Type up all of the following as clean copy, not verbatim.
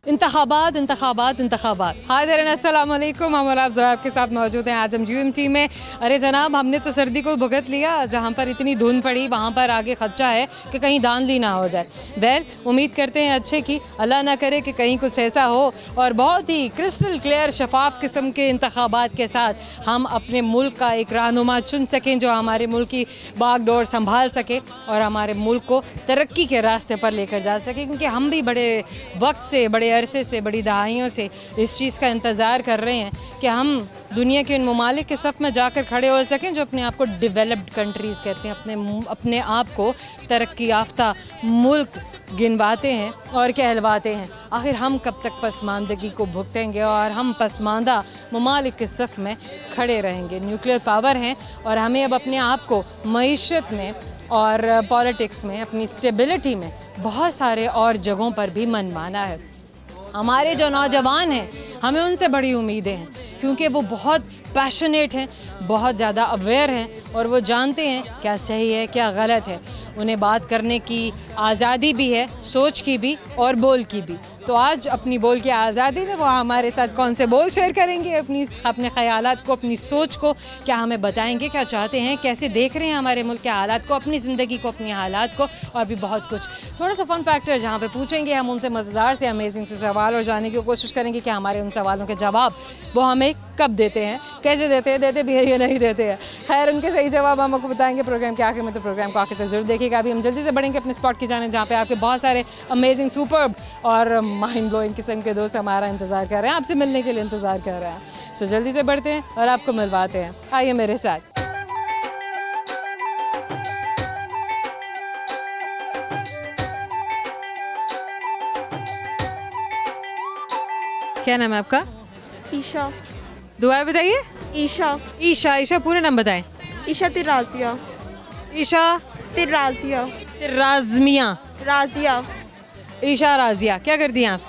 इंतखाबात इंतखाबात इंतखाबात। हाय देर अस्सलाम वालेकुम, हम और आप ज़रा आपके साथ मौजूद हैं आज हम UMT में। अरे जनाब, हमने तो सर्दी को भुगत लिया, जहाँ पर इतनी धुंध पड़ी वहाँ पर आगे खदशा है कि कहीं धांधली ना हो जाए। वेल, उम्मीद करते हैं अच्छे की, अल्लाह ना करे कि कहीं कुछ ऐसा हो और बहुत ही क्रिस्टल क्लियर शफाफ किस्म के इंतखाबात के साथ हम अपने मुल्क का एक रहनुमा चुन सकें जो हमारे मुल्क की बागडोर संभाल सके और हमारे मुल्क को तरक्की के रास्ते पर लेकर जा सके। क्योंकि हम भी बड़े वक्त से, बड़े अरसे से, बड़ी दहाइयों से इस चीज़ का इंतज़ार कर रहे हैं कि हम दुनिया के उन ममालिक के सफ़ में जाकर खड़े हो सकें जो अपने आप को डेवलप्ड कंट्रीज़ कहते हैं, अपने आप को तरक्की याफ्ता मुल्क गिनवाते हैं और कहलवाते हैं। आखिर हम कब तक पसमानदगी को भुगतेंगे और हम पसमानदा ममालिक के सफ़ में खड़े रहेंगे। न्यूक्लियर पावर हैं और हमें अब अपने आप को मईशत में और पॉलिटिक्स में, अपनी स्टेबिलिटी में बहुत सारे और जगहों पर भी मनमाना है। हमारे जो नौजवान हैं, हमें उनसे बड़ी उम्मीदें हैं क्योंकि वो बहुत पैशनेट हैं, बहुत ज़्यादा अवेयर हैं और वो जानते हैं क्या सही है क्या गलत है। उन्हें बात करने की आज़ादी भी है, सोच की भी और बोल की भी। तो आज अपनी बोल की आज़ादी में वो हमारे साथ कौन से बोल शेयर करेंगे, अपने ख़यालात को, अपनी सोच को, क्या हमें बताएंगे क्या चाहते हैं, कैसे देख रहे हैं हमारे मुल्क के हालात को, अपनी ज़िंदगी को, अपनी हालात को और भी बहुत कुछ। थोड़ा सा फ़न फैक्टर जहाँ पे पूछेंगे हम उनसे मज़ेदार से, अमेजिंग से सवाल और जानने की कोशिश करेंगे कि हमारे उन सवालों के जवाब वो हमें कब देते हैं, कैसे देते भी है या नहीं देते हैं। खैर, उनके सही जवाब हम आपको बताएंगे प्रोग्राम के आखिर में, तो प्रोग्राम को आखिर तक जरूर देखिएगा। अभी हम जल्दी से बढ़ेंगे अपने स्पॉट की जाने जहाँ पे आपके बहुत सारे अमेजिंग, सुपर्ब और माइंड ब्लोइंग किस्म के दोस्त हमारा इंतज़ार कर रहे हैं, आपसे मिलने के लिए इंतज़ार कर रहे हैं। सो जल्दी से बढ़ते हैं और आपको मिलवाते हैं, आइए मेरे साथ। क्या नाम है आपका? ईशा। दुआ बताइए। ईशा। ईशा। ईशा पूरा नाम बताएं। ईशा तिराजिया। ईशा तिराजिया। राज़मिया। राजिया। ईशा राजिया। क्या करती हैं आप?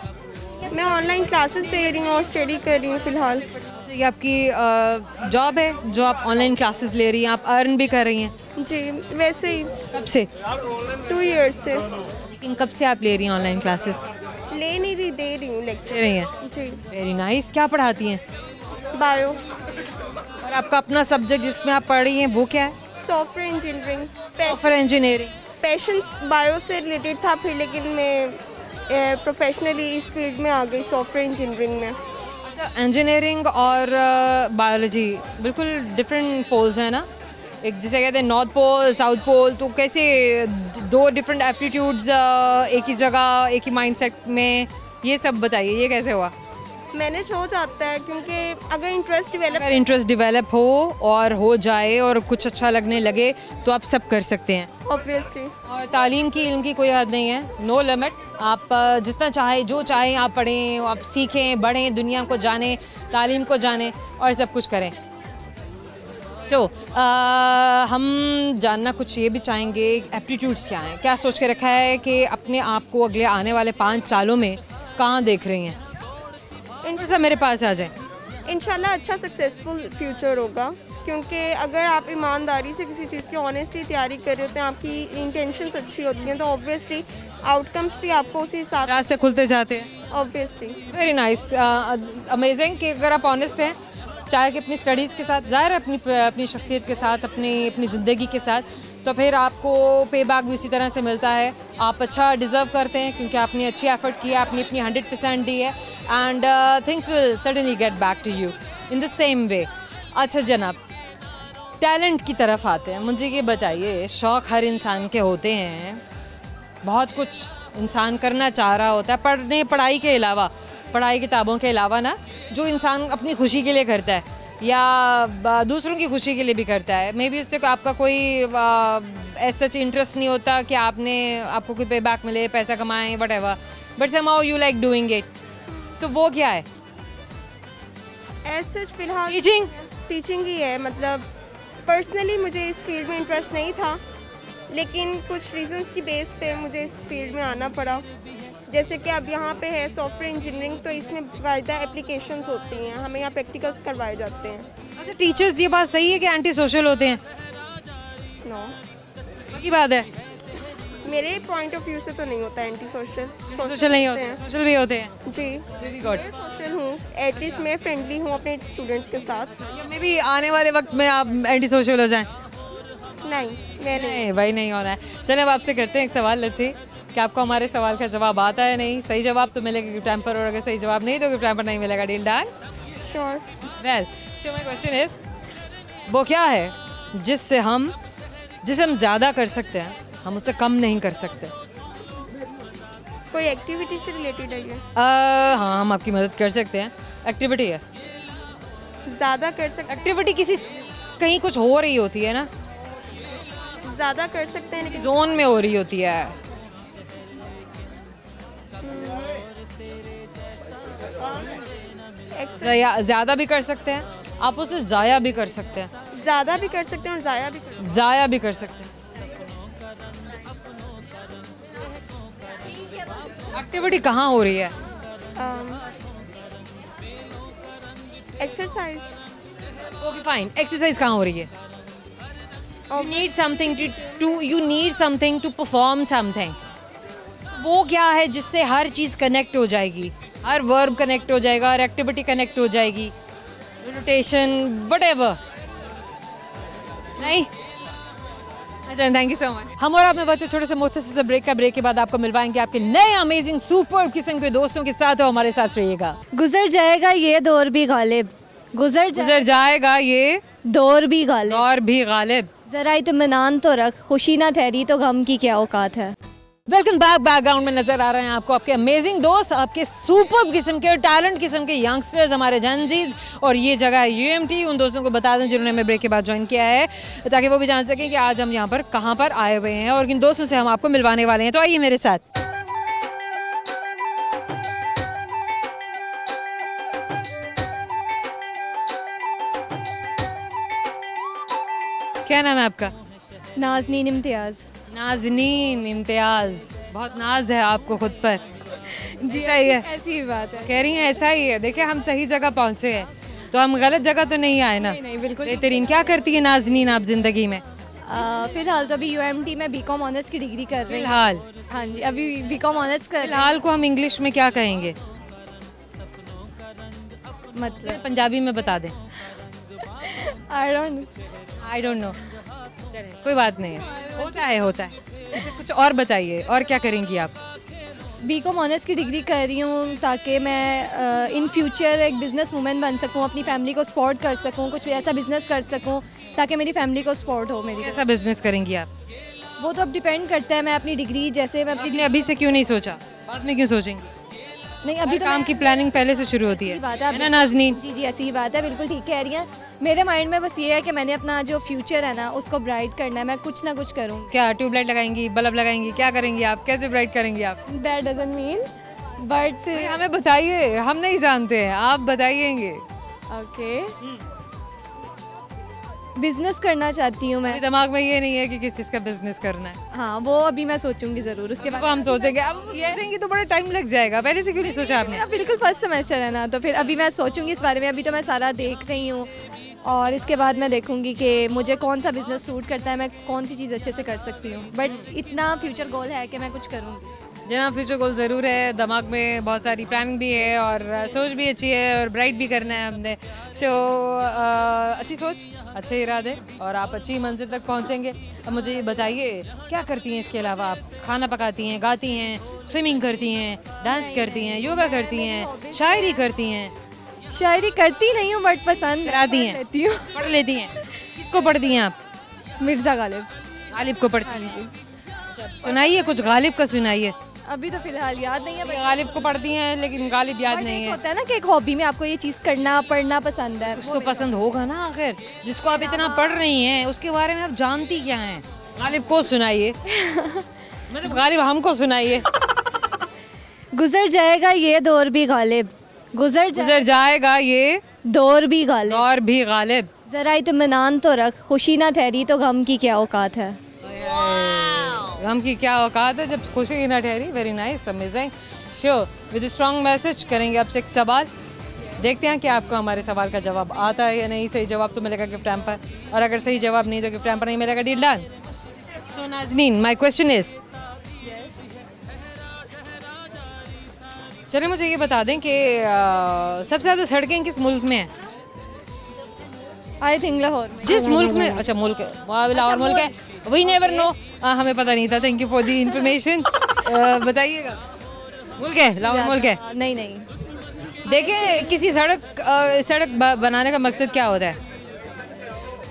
मैं ऑनलाइन क्लासेस दे रही हूँ और स्टडी कर रही हूँ फ़िलहाल। अच्छा, ये आपकी जॉब है जो आप ऑनलाइन क्लासेस ले रही हैं, आप अर्न भी कर रही हैं? जी, वैसे ही। कब से? 2 ईयर्स से। लेकिन कब से आप ले रही हैं ऑनलाइन क्लासेस? ले नहीं रही, दे रही हूँ लेक्चर। ले रही हैं? जी। Very nice. क्या पढ़ाती हैं? बायो। और आपका अपना सब्जेक्ट जिसमें आप पढ़ रही हैं वो क्या है? Software engineering. Software engineering. Passion bio से रिलेटेड था फिर, लेकिन मैं प्रोफेशनली इस फील्ड में आ गई सॉफ्टवेयर इंजीनियरिंग में। अच्छा, इंजीनियरिंग और बायोलॉजी बिल्कुल डिफरेंट पोल्स हैं ना, एक जिसे कहते हैं नॉर्थ पोल, साउथ पोल। तो कैसे दो डिफरेंट एप्टीट्यूड्स एक ही जगह, एक ही माइंडसेट में, ये सब बताइए, ये कैसे हुआ? मैनेज हो जाता है क्योंकि अगर इंटरेस्ट डेवलप हो और हो जाए और कुछ अच्छा लगने लगे तो आप सब कर सकते हैं ऑब्वियसली। और तालीम की, इल्म की कोई हद नहीं है, नो लिमिट। आप जितना चाहे, जो चाहें आप पढ़ें, आप सीखें, बढ़ें, दुनिया को जानें, तालीम को जानें और सब कुछ करें। हम जानना कुछ ये भी चाहेंगे, एप्टीट्यूड्स क्या हैं, क्या सोच के रखा है कि अपने आप को अगले आने वाले 5 सालों में कहाँ देख रही हैं? सब मेरे पास आ जाए। इंशाल्लाह अच्छा सक्सेसफुल फ्यूचर होगा, क्योंकि अगर आप ईमानदारी से किसी चीज़ की ऑनेस्टली तैयारी कर रहे होते हैं, आपकी इंटेंशंस अच्छी होती हैं, तो ऑब्वियसली आउटकम्स भी आपको उसी हिसाब रास्ते खुलते जाते हैं। ऑब्वियसली। वेरी नाइस, अमेजिंग कि अगर आप ऑनेस्ट हैं, चाहे कि अपनी स्टडीज़ के साथ, ज़ाहिर है अपनी शख्सियत के साथ, अपनी ज़िंदगी के साथ, तो फिर आपको पे बैक भी उसी तरह से मिलता है। आप अच्छा डिज़र्व करते हैं क्योंकि आपने अच्छी एफर्ट किया, आपने अपनी 100% दी है and things will suddenly get back to you in the same way. अच्छा जनाब, टैलेंट की तरफ आते हैं। मुझे ये बताइए, शौक़ हर इंसान के होते हैं, बहुत कुछ इंसान करना चाह रहा होता है, पढ़ाई के अलावा, पढ़ाई किताबों के अलावा ना, जो इंसान अपनी खुशी के लिए करता है या दूसरों की खुशी के लिए भी करता है। मे बी उससे आपका कोई ऐसा इंटरेस्ट नहीं होता कि आपको कोई पे बैक मिले, पैसा कमाएं, whatever, but somehow you like doing it. तो वो क्या है? ऐसे फिलहाल टीचिंग ही है। मतलब पर्सनली मुझे इस फील्ड में इंटरेस्ट नहीं था, लेकिन कुछ रीजंस की बेस पे मुझे इस फील्ड में आना पड़ा। जैसे कि अब यहाँ पे है सॉफ्टवेयर इंजीनियरिंग, तो इसमें बाकायदा एप्लीकेशंस होती हैं, हमें यहाँ प्रैक्टिकल्स करवाए जाते हैं। अच्छा, टीचर्स ये बात सही है कि एंटी सोशल होते हैं? नो, की बात है। मेरे पॉइंट ऑफ व्यू से तो नहीं होता एंटी सोशल। सोशल नहीं होते हैं, सोशल भी होते हैं। जी, वेरी गुड। मैं सोशल हूँ, एटलीस्ट मैं फ्रेंडली हूँ अपने स्टूडेंट्स के साथ। मे बी आने वाले वक्त में आप एंटी सोशल हो जाएं। नहीं, मैं नहीं। नहीं भाई, नहीं होना है। चलिए अब आपसे करते हैं एक सवाल, लेट्स सी कि आपको हमारे सवाल का जवाब आता है नहीं। सही जवाब तो मिलेगा गिफ्ट हैम्पर, और अगर सही जवाब नहीं तो गिफ्ट हैम्पर नहीं मिलेगा। Deal done? Sure. Well, so my question is, वो क्या है जिसे हम ज़्यादा कर सकते हैं, हम उसे कम नहीं कर सकते? कोई एक्टिविटी से रिलेटेड है ये? हाँ, हम आपकी मदद कर सकते हैं। एक्टिविटी है, ज़्यादा कर सकते एक्टिविटी किसी कहीं कुछ हो रही होती है ना, ज़्यादा कर सकते हैं लेकिन जोन में हो रही होती है। ज़्यादा भी कर सकते हैं, आप उसे ज़ाया भी कर सकते हैं। ज़्यादा भी कर सकते हैं और ज़ाया भी कर ज़ाया भी कर सकते हैं। एक्टिविटी कहाँ हो रही है? एक्सरसाइज। ओके फाइन, एक्सरसाइज कहाँ हो रही है? You need something you need something to perform something. वो क्या है जिससे हर चीज़ कनेक्ट हो जाएगी, हर वर्ब कनेक्ट हो जाएगा, हर एक्टिविटी कनेक्ट हो जाएगी, रोटेशन व्हाटएवर। नहीं? अच्छा, थैंक यू सो मच। हम और आप में बातें छोटे से मुख्तसर से ब्रेक के बाद आपको मिलवाएंगे आपके नए अमेजिंग सुपर किस्म के दोस्तों के साथ, हो हमारे साथ रहिएगा। गुजर जाएगा ये दौर भी गालिब, गुजर जाएगा ये दौर भी गालिब, दौर भी गालिब। जरा इत्मीनान तो रख, खुशी ना ठहरी तो गम की क्या औकात है। Welcome back. बैकग्राउंड में नजर आ रहे हैं आपको आपके अमेजिंग दोस्त, आपके सुपर किस्म के टैलेंट किस्म के यंगस्टर्स, हमारे जेनजीज। और ये जगह है यूएमटी। उन दोस्तों को बता दें जिन्होंने हमें ब्रेक के बाद ज्वाइन किया है, ताकि वो भी जान सकें कि आज हम यहाँ पर कहाँ पर आए हुए हैं और किन दोस्तों से हम आपको मिलवाने वाले हैं। तो आइए मेरे साथ। क्या नाम है आपका? नाज़नीन इम्तियाज़। नाज़नीन इम्तियाज़, बहुत नाज है आपको खुद पर। जी सही है, ऐसी ही बात है। कह रही हैं ऐसा ही है। देखिए हम सही जगह पहुंचे हैं, तो हम गलत जगह तो नहीं आए ना। नहीं, बिल्कुल बेहतरीन। क्या करती है नाज़नीन आप जिंदगी में? फिलहाल तो अभी यूएमटी में बीकॉम ऑनर्स की डिग्री कर रही हूँ। फिलहाल? हाँ जी, अभी बीकॉम ऑनर्स कर रही फिलहाल को हम इंग्लिश में क्या कहेंगे? हूँ। मतलब पंजाबी में बता दें। I don't know. चलिए कोई बात नहीं है, होता है। अच्छा, कुछ और बताइए, और क्या करेंगी आप? बीकॉम ऑनर्स की डिग्री कर रही हूँ ताकि मैं इन फ्यूचर एक बिज़नेस वूमेन बन सकूँ, अपनी फैमिली को सपोर्ट कर सकूँ, कुछ ऐसा बिज़नेस कर सकूँ ताकि मेरी फैमिली को सपोर्ट हो। मेरी कैसा बिजनेस करेंगी आप? वो तो अब डिपेंड करता है। मैं अपनी डिग्री, जैसे मैं अपनी आपने अभी से क्यों नहीं सोचा, बाद में क्यों सोचेंगी? नहीं, अभी तो काम की प्लानिंग पहले से शुरू होती है, बात है ना नाज़नीन? जी, ऐसी ही बात है, बिल्कुल ठीक कह रही हैं। मेरे माइंड में बस ये है कि मैंने अपना जो फ्यूचर है ना उसको ब्राइट करना है। मैं कुछ ना कुछ करूँ। क्या ट्यूबलाइट लगाएंगी, बल्ब लगाएंगी, क्या करेंगी आप? कैसे ब्राइट करेंगी आप? दैट डजंट मीन बट हमें बताइए, हम नहीं जानते हैं, आप बताइएंगे। ओके, बिजनेस करना चाहती हूँ मैं। दिमाग में ये नहीं है कि किस चीज़ का बिजनेस करना है? हाँ, वो अभी मैं सोचूंगी ज़रूर। उसके बाद हम सोचेंगे, अब सोचेंगे तो बड़ा टाइम लग जाएगा। पहले से क्यों नहीं सोचा आपने? मेरा बिल्कुल फर्स्ट सेमेस्टर है ना, तो फिर अभी मैं सोचूंगी इस बारे में। अभी तो मैं सारा देख रही हूँ और इसके बाद मैं देखूंगी कि मुझे कौन सा बिजनेस सूट करता है, मैं कौन सी चीज़ अच्छे से कर सकती हूँ। बट इतना फ्यूचर गोल है कि मैं कुछ करूँगी। जना फ्यूचर गोल ज़रूर है, दिमाग में बहुत सारी प्लानिंग भी है और सोच भी अच्छी है और ब्राइट भी करना है हमने। सो अच्छी सोच, अच्छे इरादे और आप अच्छी मंजिल तक पहुंचेंगे। अब मुझे ये बताइए, क्या करती हैं इसके अलावा आप? खाना पकाती हैं, गाती हैं, स्विमिंग करती हैं, डांस करती हैं, योगा करती हैं, शायरी करती हैं? शायरी करती नहीं हूँ बट पसंद कराती हैं, लेती हूँ। पढ़ लेती हैं? किसको पढ़ती हैं आप? मिर्ज़ा गालिब। गालिब को पढ़ती हैं? सुनाइए कुछ गालिब का, सुनाइए। अभी तो फिलहाल याद नहीं है। गालिब को पढ़ती हैं लेकिन गालिब याद नहीं है। होता है ना कि एक हॉबी में आपको ये चीज़ करना, पढ़ना पसंद है। कुछ तो पसंद होगा ना आखिर, जिसको आप इतना पढ़ रही हैं उसके बारे में आप जानती क्या हैं? गालिब को सुनाइए। मतलब गालिब हमको सुनाइए। गुजर जाएगा ये दौर भी गालिब, गुजर जाएगा ये दौर भी गालिब, दौर भी गालिब। जरा इत्मीनान तो रख, खुशी ना ठहरी तो गम की क्या औकात है। गम की क्या औकात है जब खुशी ही ना ठहरी। Very nice, amazing. Sure, with strong message करेंगे आपसे एक सवाल, देखते हैं कि आपको हमारे सवाल का जवाब आता है या नहीं। सही जवाब तो मिलेगा गिफ्ट हैम्पर, और अगर सही जवाब नहीं तो गिफ्ट हैम्पर नहीं मिलेगा। Deal done? So Nazneen, my question is, चलिए मुझे ये बता दें कि सबसे ज़्यादा सड़कें किस मुल्क में हैं? I think Lahore. जिस मुल्क में, अच्छा मुल्क है, वहाँ लाहौर मुल्क है, वी नेवर नो, हमें पता नहीं था। Thank you for the information. बताइएगा, मुल्क है, लाहौर मुल्क है? नहीं नहीं। देखें, किसी सड़क बनाने का मकसद क्या होता है?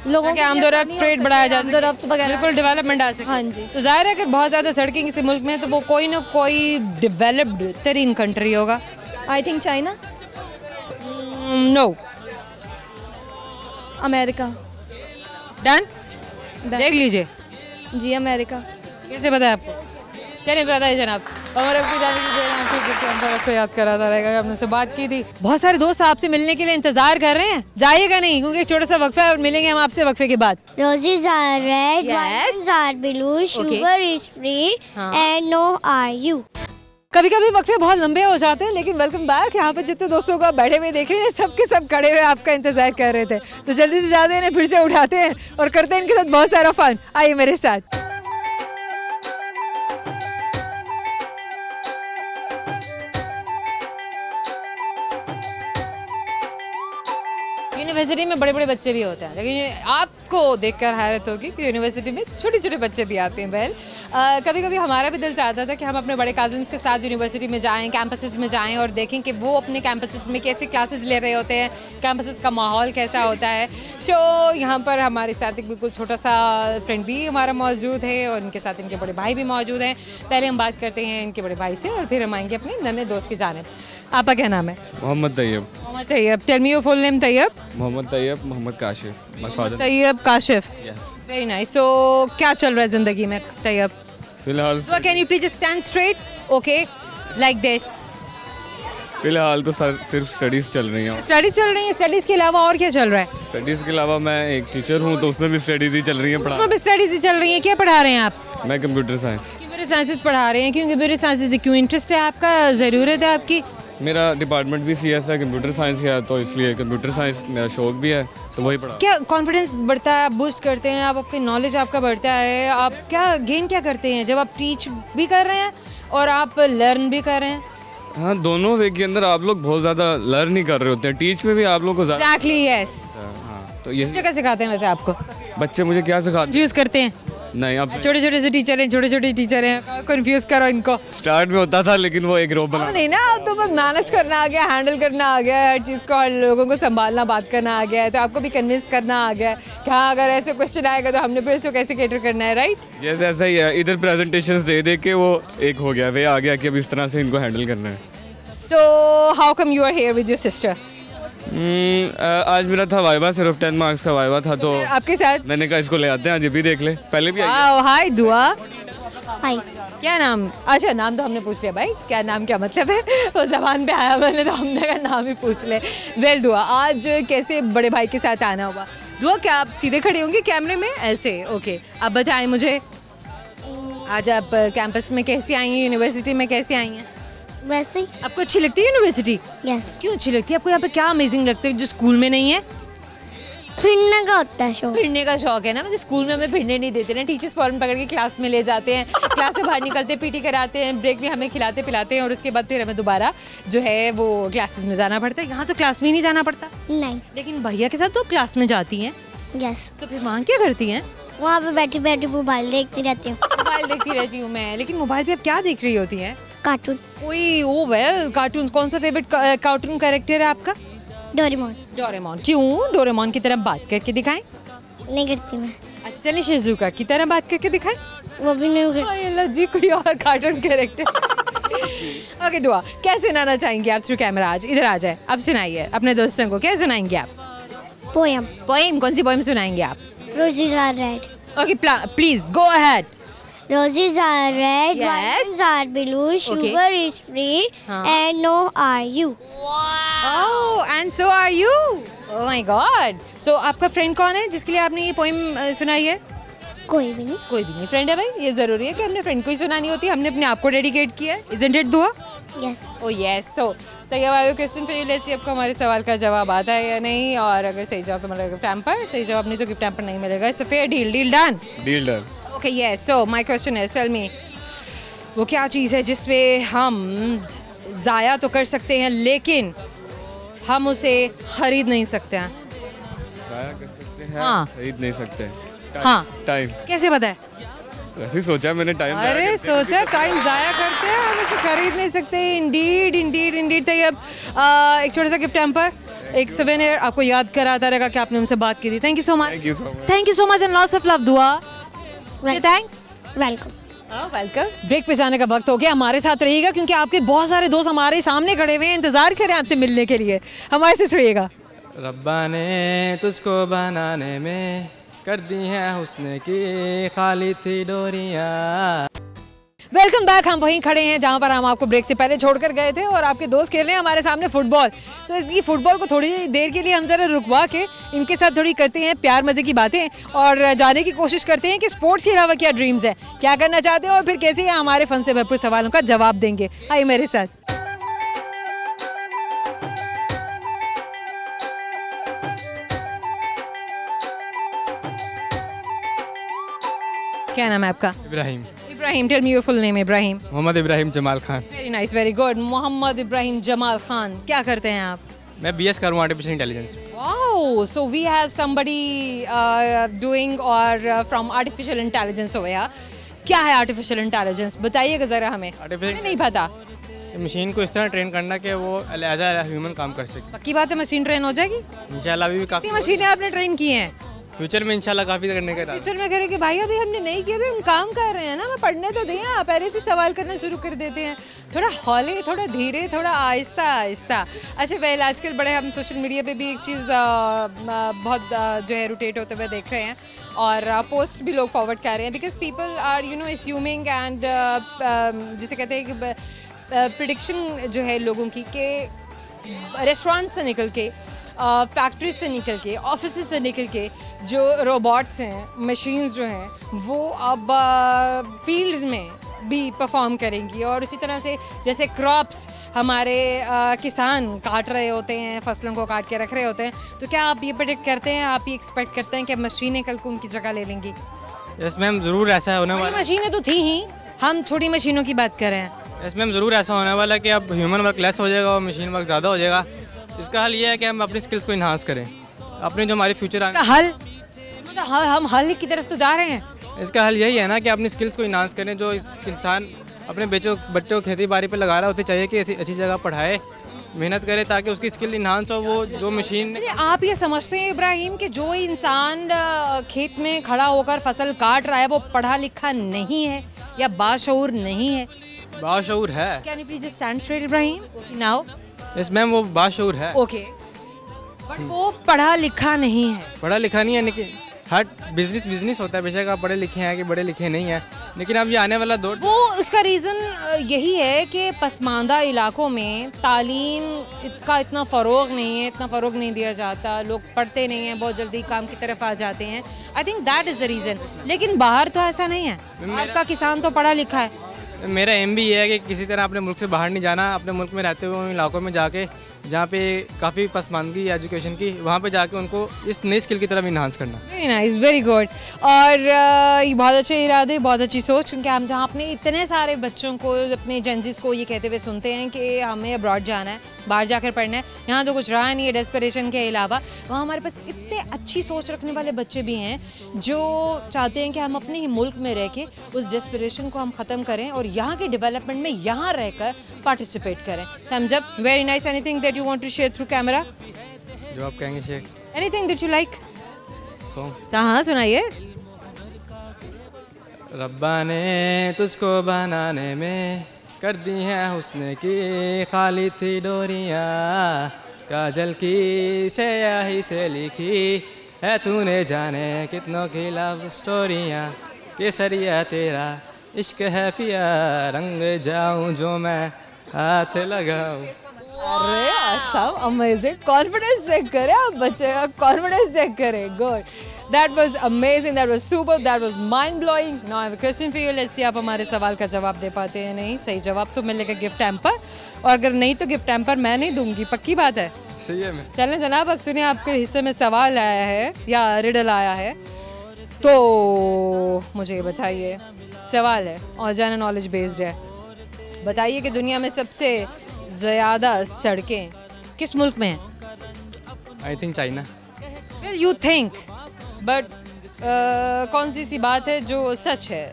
लोगों कि आमदोरफ्त ट्रेड बढ़ाया जा सके, वगैरह, बिल्कुल डेवलपमेंट आ सके। हाँ जी। तो जाहिर है अगर बहुत ज़्यादा सड़कें किसी मुल्क में हैं तो वो कोई ना कोई डेवलप्ड तरीन कंट्री होगा। I think China, no. America. Done, देख लीजिए। जी अमेरिका। कैसे पता है आपको? चलिए बता है जनाब। हमारे आपको जाने की देर आपको याद करा था रहेगा, हमने से बात की थी। बहुत सारे दोस्त आपसे मिलने के लिए इंतजार कर रहे हैं, जाइएगा नहीं क्योंकि एक छोटा सा वक्फा है और मिलेंगे हम आपसे वक्फे के बाद। Roses are red, Yes. violets are blue, sugar is free, हाँ। and no are you. कभी कभी वक्फे बहुत लंबे हो जाते हैं, लेकिन वेलकम बैक। यहाँ पे जितने दोस्तों को आप बैठे हुए देख रहे हैं, सबके सब खड़े हुए आपका इंतजार कर रहे थे। तो जल्दी से जाते हैं, फिर से उठाते हैं और करते हैं इनके साथ बहुत सारा फन। आइए मेरे साथ। यूनिवर्सिटी में बड़े बड़े बच्चे भी होते हैं, लेकिन आपको देखकर हैरत होगी कि यूनिवर्सिटी में छोटे छोटे बच्चे भी आते हैं। वेल, कभी कभी हमारा भी दिल चाहता था कि हम अपने बड़े कज़न्स के साथ यूनिवर्सिटी में जाएं, कैंपसेस में जाएं और देखें कि वो अपने कैंपसेस में कैसे क्लासेस ले रहे होते हैं, कैंपसेस का माहौल कैसा होता है। सो यहाँ पर हमारे साथ एक बिल्कुल छोटा सा फ्रेंड भी हमारा मौजूद है और इनके साथ इनके बड़े भाई भी मौजूद हैं। पहले हम बात करते हैं इनके बड़े भाई से और फिर हम आएंगे अपने नन्हे दोस्त की जानिब। आपका क्या नाम है? Mohammad Tayyab. Mohammad Tayyab. Tell me your full name. Tayyab Mohammad Tayyab, Mohammad Kashif, my father. Tayyab Kashif, very nice. So क्या चल रहा है ज़िंदगी में तैयब? फिलहाल can you please stand straight, okay, like this. फिलहाल तो सिर्फ स्टडीज़ चल रही हैं। स्टडीज चल रही है, स्टडीज के अलावा और क्या चल रहा है? स्टडीज़ के अलावा मैं एक टीचर हूँ, तो उसमें भी स्टडीज़ ही चल रही हैं। उसमें भी स्टडीज ही चल रही है। क्या पढ़ा रहे हैं आप? मैं कंप्यूटर साइंस। कंप्यूटर साइंसेज पढ़ा रहे हैं। क्यों कंप्यूटर साइंसेज से क्यों इंटरेस्ट है आपका, ज़रूरत है आपकी? मेरा डिपार्टमेंट भी CS है, कंप्यूटर साइंस का है, तो इसलिए कंप्यूटर साइंस मेरा शौक भी है, तो वही पढ़ा। क्या कॉन्फिडेंस बढ़ता है, आप बूस्ट करते हैं, आप आपकी नॉलेज आपका बढ़ता है, आप क्या गेन क्या करते हैं जब आप टीच भी कर रहे हैं और आप लर्न भी कर रहे हैं? हाँ, दोनों वे के अंदर आप लोग बहुत ज़्यादा लर्न ही कर रहे होते हैं। टीच में भी आप लोग को ज़्यादा। Exactly, yes. हाँ, तो ये क्या सिखाते हैं वैसे आपको? बच्चे मुझे क्या सिखाते यूज़ करते हैं? नहीं, अब छोटे छोटे से टीचर हैं, छोटे छोटे टीचर हैं, कंफ्यूज करो इनको। स्टार्ट में होता था, लेकिन वो एक ग्रुप बना। नहीं ना, अब तो बस मैनेज करना आ गया, हैंडल करना आ गया, हर चीज़ को, हर लोगों को संभालना, बात करना आ गया है, तो आपको भी कन्विंस करना आ गया है कि हाँ अगर ऐसे क्वेश्चन आएगा तो हमने फिर इसको कैसे कैटर करना है, राइट? यस, ऐसा ही है। इधर प्रेजेंटेशंस दे दे के वो एक हो गया, वे आ गया कि अब इस तरह से इनको हैंडल करना है। So how come you are here with your sister? आज मेरा था वाइवा, सिर्फ 10 मार्क्स का वाइवा था, तो आपके साथ? मैंने कहा इसको ले आते हैं, आज ये भी देख ले। पहले भी आई है। वाओ, हाय दुआ। Hi. क्या नाम? अच्छा, नाम तो हमने पूछ लिया भाई, क्या नाम क्या मतलब है वो जबान पे आया, मैंने तो हमने का नाम ही पूछ ले। वेल दुआ, आज कैसे बड़े भाई के साथ आना हुआ? दुआ, क्या आप सीधे खड़े होंगे कैमरे में ऐसे? ओके, अब बताएं मुझे, आज आप कैंपस में कैसी आई हैं, यूनिवर्सिटी में कैसी आई हैं? वैसे ही आपको अच्छी लगती है यूनिवर्सिटी? यस। क्यों अच्छी लगती है आपको? यहाँ पे क्या अमेजिंग लगता है जो स्कूल में नहीं है? फिरने का होता है शौक। फिरने का शौक है ना, मतलब स्कूल में हमें फिरने नहीं देते ना, टीचर्स फौरन पकड़ के क्लास में ले जाते हैं, क्लास से बाहर निकलते पीटी कराते हैं, ब्रेक में हमें खिलाते पिलाते हैं और उसके बाद फिर हमें दोबारा जो है वो क्लासेस में जाना पड़ता है। यहाँ तो क्लास में ही नहीं जाना पड़ता। नहीं। लेकिन भैया के साथ तो क्लास में जाती हैं, यस। तो फिर वहाँ क्या करती हैं? वहाँ पे बैठी बैठी मोबाइल देखती रहती हूँ। मोबाइल देखती रहती हूँ मैं, लेकिन मोबाइल पे आप क्या देख रही होती हैं? कार्टून। कोई ओ वेल, कार्टून। कौन सा फेवरेट कार्टून कैरेक्टर है आपका? डोरेमोन। डोरेमोन। क्यों? डोरेमोन की तरह बात करके दिखाएं? नहीं करती मैं। अच्छा चलिए, शिजुका की तरह बात करके दिखाएं? वो भी नहीं करती। हाय अल्लाह जी, कोई और कार्टून कैरेक्टर। ओके दुआ, क्या सुनाना चाहेंगे आप थ्रू कैमरा? आज इधर आ जाए, अब सुनाइए अपने दोस्तों को, क्या सुनाएंगे आप? पोयम। पोएम? कौन सी पोएम सुनाएंगे आप? Roses are red. Okay please go ahead. Roses are red, Yes. violets are blue, sugar is free, हाँ. and no are you. Oh and so are you. Oh my God. So आपका friend कौन है जिसके लिए आपने ये poem सुनाई है? कोई भी नहीं। कोई भी नहीं फ्रेंड है भाई। ये जरूरी है कि हमने फ्रेंड को ही सुनानी होती है, हमने अपने आप को डेडिकेट किया है, इजंट इट दुआ? Yes. Oh yes. So question पे लेट्स सी आपको हमारे सवाल का जवाब आता है या नहीं, और अगर सही जवाब तो मिलेगा गिफ्ट हैम्पर, सही जवाब नहीं तो गिफ्ट हैम्पर नहीं मिलेगा। It's a fair deal. Deal done? Deal done. Okay yes. So my question is tell me, वो क्या चीज़ है जिसपे हम ज़ाया तो कर सकते हैं लेकिन हम उसे ख़रीद नहीं सकते हैं। ज़ाया कर सकते हैं, हाँ। खरीद नहीं सकते। हाँ। टाइम कैसे पता है? वैसे ही सोचा मैंने, टाइम अरे सोचा टाइम ज़ाया करते हैं, हम इसे खरीद नहीं सकते। Indeed Indeed Indeed. तैयब एक छोटा सा गिफ्ट हैम्पर, एक souvenir आपको याद कराता रहेगा कि आपने हमसे बात की थी। Thank you so much. Thank you so much and lots of love. दुआ थैंक्स। वेलकम। वेलकम। ब्रेक पे जाने का वक्त हो गया, हमारे साथ रहिएगा क्योंकि आपके बहुत सारे दोस्त हमारे सामने खड़े हुए हैं, इंतजार कर रहे हैं आपसे मिलने के लिए। हमारे साथ रहिएगा। रब्बा ने तुझको बनाने में कर दी है हुस्न की खाली थी डोरियां। Welcome back. हम वहीं खड़े हैं जहां पर हम आपको ब्रेक से पहले छोड़कर गए थे और आपके दोस्त खेल रहे हैं हमारे सामने फुटबॉल। तो इसकी फुटबॉल को थोड़ी देर के लिए हम जरा रुकवा के इनके साथ थोड़ी करते हैं प्यार मजे की बातें और जाने की कोशिश करते हैं कि स्पोर्ट्स के अलावा क्या ड्रीम्स है, क्या करना चाहते हैं और फिर कैसे हमारे फन से भरपूर सवालों का जवाब देंगे। आइए मेरे साथ। क्या नाम है आपका? Ibrahim. Ibrahim. Tell me your full name. Ibrahim. Mohammad Ibrahim Jamal Khan. Very nice, very good. Mohammad Ibrahim Jamal Khan. क्या करते हैं आप? मैं BS कर रहा हूँ artificial intelligence. Wow, so we have somebody doing or from artificial intelligence over here. क्या है artificial intelligence? बताइएगा ज़रा हमें। हमें नहीं पता। मशीन को इस तरह ट्रेन करना कि वो एज अ ह्यूमन काम कर सके। पक्की बात है मशीन ट्रेन हो जाएगी? इंशाल्लाह अभी भी काफ़ी मशीनें आपने ट्रेन की हैं? फ्यूचर में इंशाल्लाह काफ़ी करने का। फ्यूचर में करें कि भाई अभी हमने नहीं किया, अभी हम काम कर रहे हैं ना, मैं पढ़ने तो दें, आप पहले से सवाल करना शुरू कर देते हैं। थोड़ा हौले, थोड़ा धीरे, थोड़ा आहिस्ता आहिस्ता। अच्छा वेल, आजकल बड़े हम सोशल मीडिया पे भी एक चीज़ बहुत जो है रोटेट होते हुए देख रहे हैं और पोस्ट भी लोग फॉरवर्ड कर रहे हैं because people are assuming and जिसे कहते हैं कि प्रिडिक्शन जो है लोगों की कि रेस्टोरेंट से निकल के, फैक्ट्रीज से निकल के, ऑफिस से निकल के जो रोबोट्स हैं, मशीन्स जो हैं वो अब फील्ड्स में भी परफॉर्म करेंगी और उसी तरह से जैसे क्रॉप्स हमारे किसान काट रहे होते हैं, फसलों को काट के रख रहे होते हैं, तो क्या आप ये प्रेडिक्ट करते हैं, आप ये एक्सपेक्ट करते हैं कि मशीनें कल को उनकी जगह ले लेंगी? यस मैम, ज़रूर ऐसा होने वाला। मशीनें तो थी ही, हम छोटी मशीनों की बात कर रहे हैं। यस मैम, ज़रूर ऐसा होने वाला कि अब ह्यूमन वर्क लेस हो जाएगा और मशीन वर्क ज़्यादा हो जाएगा। इसका हल ये है कि हम अपनी स्किल्स को इन्हांस करें, अपने जो हमारे फ्यूचर हल मतलब हम हल की तरफ तो जा रहे हैं। इसका हल यही है ना कि अपनी स्किल्स को इन्हांस करें। जो इंसान अपने बच्चों को खेती बाड़ी पे लगा रहा होते चाहिए कि अच्छी जगह पढ़ाए, मेहनत करे ताकि उसकी स्किल इन्हांस हो। वो जो मशीन, आप ये समझते हैं इब्राहिम कि जो इंसान खेत में खड़ा होकर फसल काट रहा है वो पढ़ा लिखा नहीं है या बाशऊर नहीं है? बाशऊर है। Can you please stand straight Ibrahim? Now yes ma'am, वो बाशऊर है। ओके, बट वो पढ़ा लिखा नहीं है। पढ़ा लिखा नहीं है, लेकिन हर बिजनेस होता है, बेशक आप पढ़े लिखे हैं कि बड़े लिखे नहीं हैं, लेकिन अब ये आने वाला दौर, वो उसका रीज़न यही है कि पसमानदा इलाकों में तालीम का इतना फ़रोग नहीं है, इतना फ़रोग नहीं दिया जाता, लोग पढ़ते नहीं हैं, बहुत जल्दी काम की तरफ आ जाते हैं। I think that is the reason. लेकिन बाहर तो ऐसा नहीं है, आपका किसान तो पढ़ा लिखा है। मेरा एम भी ये है कि किसी तरह अपने मुल्क से बाहर नहीं जाना, अपने मुल्क में रहते हुए उन इलाकों में जाके जहाँ पे काफ़ी पसमानदगी है एजुकेशन की, वहाँ पे जाके उनको इस नई स्किल की तरफ इन्हांस करना। Very nice, very good. और ये बहुत अच्छे इरादे, बहुत अच्छी सोच, क्योंकि हम जहाँ अपने इतने सारे बच्चों को, अपने जेंजिस को ये कहते हुए सुनते हैं कि हमें अब्रॉड जाना है, बाहर जाकर पढ़ना है, यहाँ तो कुछ रहा नहीं है डेस्परेशन के अलावा, वहाँ हमारे पास इतने अच्छी सोच रखने वाले बच्चे भी हैं जो चाहते हैं कि हम अपने ही मुल्क में रह के उस डेस्परेशन को हम ख़त्म करें और यहाँ के डेवलपमेंट में यहाँ रहकर पार्टिसिपेट करें। Thumbs up. Very nice. Anything that you want to share through camera? जो आप कहेंगे Sheikh. Anything that you like? Song. हाँ सुनाइए। रब्बा ने तुझको बनाने में कर दी है हुस्न की खाली थी डोरियां, काजल की स्याही से लिखी है तूने जाने कितनों की लव स्टोरियां, केसरिया तेरा इश्क है पिया, रंग जाऊं जो मैं हाथ लगाऊं। अरे awesome, amazing, कॉन्फिडेंस चेक करें आप बच्चे का, कॉन्फिडेंस चेक करें। Good, that was amazing, that was super, that was mind blowing. Now I have a question for you, let's see आप हमारे सवाल का जवाब दे पाते हैं नहीं। सही जवाब तो मिलेगा गिफ्ट हैम्पर, और अगर नहीं तो गिफ्ट हैम्पर मैं नहीं दूंगी, पक्की बात है? सही है। मैं चलें जनाब, अब सुनिए आपके हिस्से में सवाल आया है या रिडल आया है, तो मुझे बताइए। सवाल है और जनरल नॉलेज बेस्ड है। बताइए कि दुनिया में सबसे ज़्यादा सड़कें किस मुल्क में हैं? आई think China. Well, you think, but कौन सी बात है जो सच है?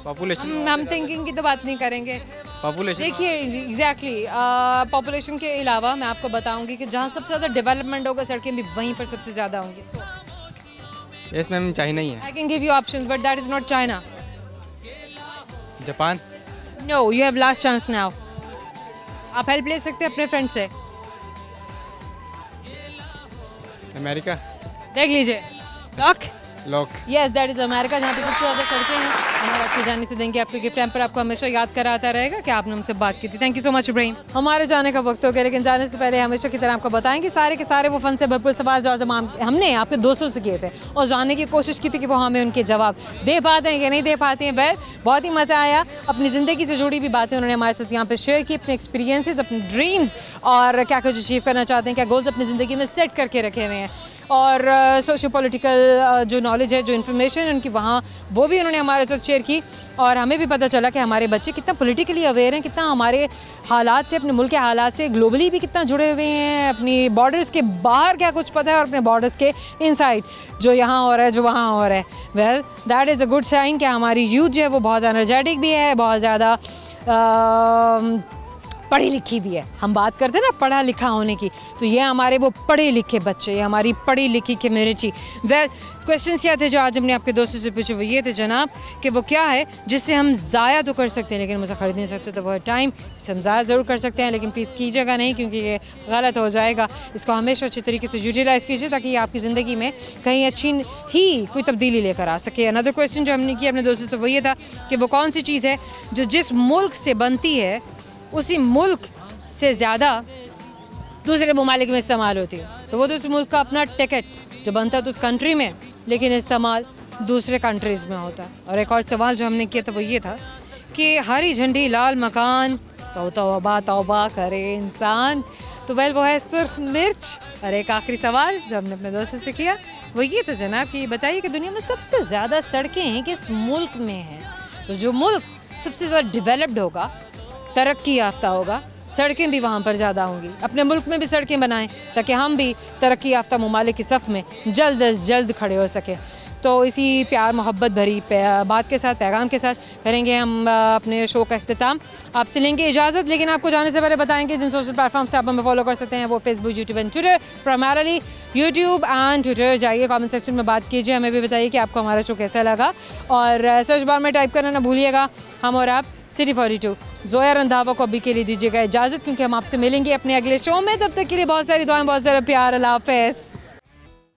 पॉपुलेशन। हम थिंकिंग की तो बात नहीं करेंगे। पॉपुलेशन। देखिए एग्जैक्टली पॉपुलेशन के अलावा मैं आपको बताऊंगी कि जहाँ सबसे ज़्यादा डेवलपमेंट होगा सड़कें भी वहीं पर सबसे ज़्यादा होंगी। यस मैम, चाइना ही है। I can give you options but that is not China. Japan. No, you have last chance now. आप हेल्प ले सकते हैं अपने फ्रेंड से। अमेरिका। देख लीजिए। लॉक। लोक। दैट इज़ अमेरिका, जहाँ पे सबसे ज़्यादा सड़कें हैं। हमारे आपके जाने से देंगे आपको गिफ्ट हैम्पर, आपको हमेशा याद कराता रहेगा कि आपने हमसे बात की थी। Thank you so much Ibrahim. हमारे जाने का वक्त हो गया, लेकिन जाने से पहले हमेशा की तरह आपको बताएंगे सारे के सारे वो फन से भरपूर सवाल जो जब हमने आपके दोस्तों से किए थे और जानने की कोशिश की थी कि वो हमें उनके जवाब दे पाते हैं कि नहीं दे पाते हैं। वेल, बहुत ही मज़ा आया। अपनी ज़िंदगी से जुड़ी भी बातें उन्होंने हमारे साथ यहाँ पे शेयर की, अपने एक्सपीरियंसेस, अपने ड्रीम्स और क्या कुछ अचीव करना चाहते हैं, क्या गोल्स अपनी ज़िंदगी में सेट करके रखे हुए हैं। और सोशो पॉलिटिकल जो नॉलेज है, जो इन्फॉर्मेशन उनकी वहाँ वो भी उन्होंने हमारे साथ शेयर की। और हमें भी पता चला कि हमारे बच्चे कितना पॉलिटिकली अवेयर हैं, कितना हमारे हालात से, अपने मुल्क के हालात से ग्लोबली भी कितना जुड़े हुए हैं, अपनी बॉर्डर्स के बाहर क्या कुछ पता है और अपने बॉर्डर्स के इनसाइड जो यहाँ हो रहा है, जो वहाँ हो रहा है। Well, that is a good sign कि हमारी यूथ जो है वो बहुत एनर्जेटिक भी है, बहुत ज़्यादा पढ़ी लिखी भी है। हम बात करते हैं ना पढ़ा लिखा होने की, तो ये हमारे वो पढ़े लिखे बच्चे, ये हमारी पढ़ी लिखी कम्युनिटी। वेल, क्वेश्चंस क्या थे जो आज हमने आपके दोस्तों से पूछे? वो ये थे जनाब कि वो क्या है जिससे हम ज़ाया तो कर सकते हैं लेकिन मुझे ख़रीद नहीं सकते, तो वो है टाइम। जिससे हम ज़ाया ज़रूर कर सकते हैं लेकिन प्लीज़ कीजिएगा नहीं, क्योंकि ये गलत हो जाएगा। इसको हमेशा अच्छी तरीके से यूटिलाइज़ कीजिए ताकि ये आपकी ज़िंदगी में कहीं अच्छी ही कोई तब्दीली लेकर आ सके। अनदर क्वेश्चन जो हमने किया अपने दोस्तों से वो ये था कि वो कौन सी चीज़ है जो जिस मुल्क से बनती है उसी मुल्क से ज़्यादा दूसरे ममालिक में इस्तेमाल होती है। तो वो दूसरे मुल्क का अपना टिकट जो बनता है तो उस कंट्री में, लेकिन इस्तेमाल दूसरे कंट्रीज़ में होता है। और एक और सवाल जो हमने किया था वो ये था कि हरी झंडी लाल मकान, तो तौबा तौबा करे इंसान। तो वेल, वो है सुर्ख मिर्च। और एक आखिरी सवाल जो हमने अपने दोस्तों से किया वो ये था जनाब कि बताइए कि दुनिया में सबसे ज़्यादा सड़कें हैं किस मुल्क में हैं? तो जो मुल्क सबसे ज़्यादा डेवलप्ड होगा, तरक्की याफ्ता होगा, सड़कें भी वहाँ पर ज़्यादा होंगी। अपने मुल्क में भी सड़कें बनाएं ताकि हम भी तरक्की याफ्ता ममालिक की सफ़ में जल्द अज जल्द खड़े हो सकें। तो इसी प्यार मोहब्बत भरी बात के साथ, पैगाम के साथ करेंगे हम अपने शो का अख्तिताम। आपसे लेंगे इजाज़त, लेकिन आपको जाने से पहले बताएंगे जिन सोशल प्लेटफॉर्म से आप हमें फॉलो कर सकते हैं वो Facebook, YouTube and Twitter. Primarily YouTube and Twitter जाइए, कमेंट सेक्शन में बात कीजिए, हमें भी बताइए कि आपको हमारा शो कैसा लगा। और सर्च बार में टाइप करना ना भूलिएगा, हम और आप सिटी 42। ज़ोया रंधावा को अभी के लिए दीजिएगा इजाज़त, क्योंकि हम आपसे मिलेंगे अपने अगले शो में। तब तक के लिए बहुत सारी दुआएं, बहुत सारा प्यार। अल्लाह हाफ़िज़।